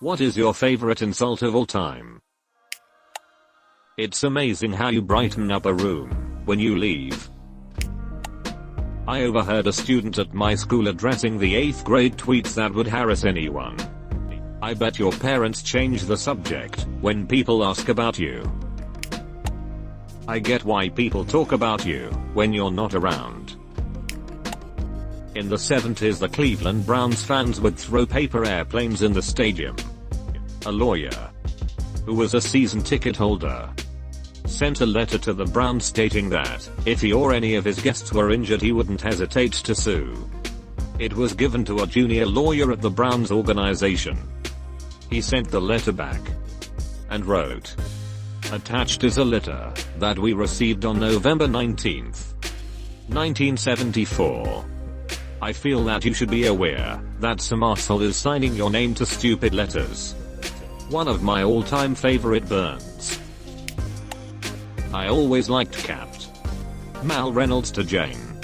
What is your favorite insult of all time? It's amazing how you brighten up a room when you leave. I overheard a student at my school addressing the 8th grade tweets that would harass anyone. I bet your parents change the subject when people ask about you. I get why people talk about you when you're not around. In the 70s, the Cleveland Browns fans would throw paper airplanes in the stadium. A lawyer, who was a season ticket holder, sent a letter to the Browns stating that if he or any of his guests were injured, he wouldn't hesitate to sue. It was given to a junior lawyer at the Browns organization. He sent the letter back and wrote, "Attached is a letter that we received on November 19th, 1974. I feel that you should be aware that some arsehole is signing your name to stupid letters." One of my all-time favorite burns. I always liked Capt. Mal Reynolds to Jane.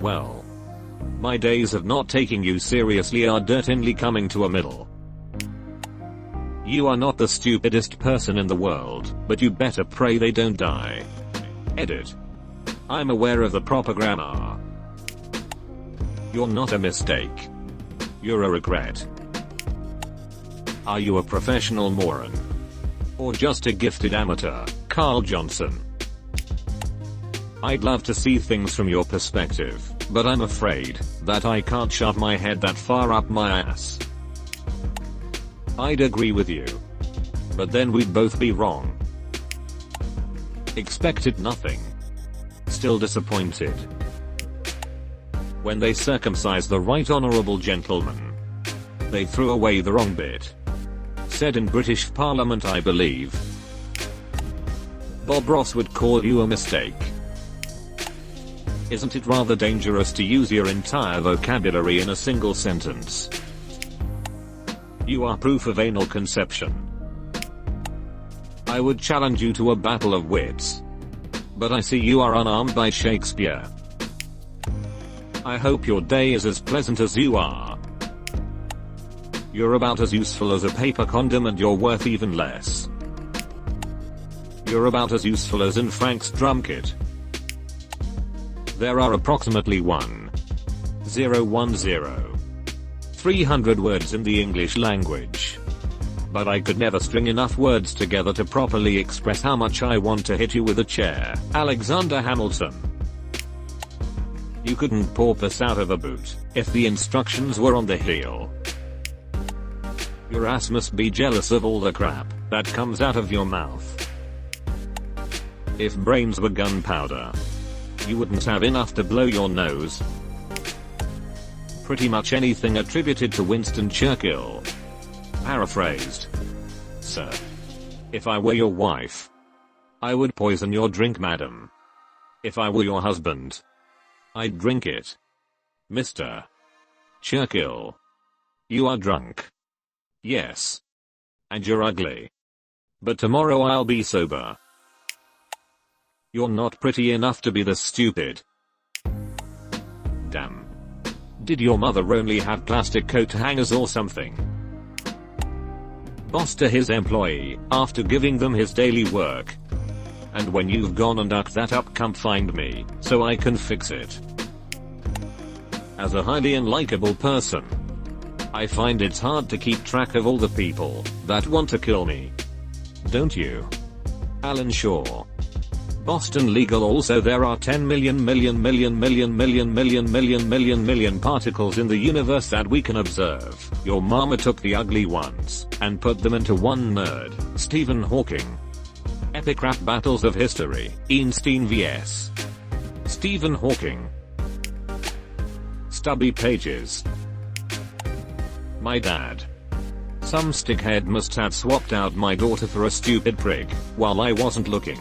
Well, my days of not taking you seriously are certainly coming to a middle. You are not the stupidest person in the world, but you better pray they don't die. Edit. I'm aware of the proper grammar. You're not a mistake. You're a regret. Are you a professional moron? Or just a gifted amateur? Carl Johnson. I'd love to see things from your perspective, but I'm afraid that I can't shove my head that far up my ass. I'd agree with you, but then we'd both be wrong. Expected nothing. Still disappointed. When they circumcised the right honorable gentleman, they threw away the wrong bit. Said in British Parliament, I believe. Bob Ross would call you a mistake. Isn't it rather dangerous to use your entire vocabulary in a single sentence? You are proof of anal conception. I would challenge you to a battle of wits. But I see you are unarmed by Shakespeare. I hope your day is as pleasant as you are. You're about as useful as a paper condom and you're worth even less. You're about as useful as in Frank's drum kit. There are approximately 300 words in the English language. But I could never string enough words together to properly express how much I want to hit you with a chair. Alexander Hamilton. You couldn't pour piss out of a boot if the instructions were on the heel. Your ass must be jealous of all the crap that comes out of your mouth. If brains were gunpowder, you wouldn't have enough to blow your nose. Pretty much anything attributed to Winston Churchill. Paraphrased. Sir, if I were your wife, I would poison your drink, madam. If I were your husband, I'd drink it. Mr. Churchill. You are drunk. Yes. And you're ugly. But tomorrow I'll be sober. You're not pretty enough to be this stupid. Damn. Did your mother only have plastic coat hangers or something? Boss to his employee, after giving them his daily work. And when you've gone and ducked that up, come find me, so I can fix it. As a highly unlikable person, I find it's hard to keep track of all the people that want to kill me. Don't you? Alan Shaw. Boston Legal. Also, there are 10 million particles in the universe that we can observe. Your mama took the ugly ones and put them into one nerd. Stephen Hawking. Epic rap battles of history. Einstein vs. Stephen Hawking. Stubby pages. My dad. Some stickhead must have swapped out my daughter for a stupid prig while I wasn't looking.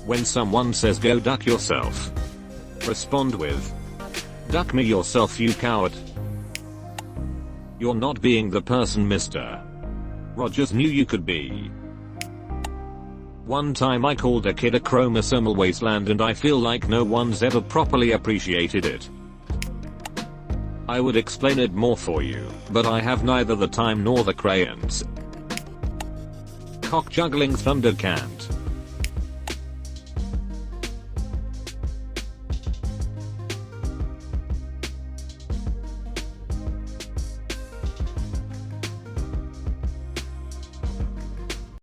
When someone says go duck yourself, respond with, duck me yourself, you coward. You're not being the person Mr. Rogers knew you could be. One time I called a kid a chromosomal wasteland and I feel like no one's ever properly appreciated it. I would explain it more for you, but I have neither the time nor the crayons. Cock juggling thundercat.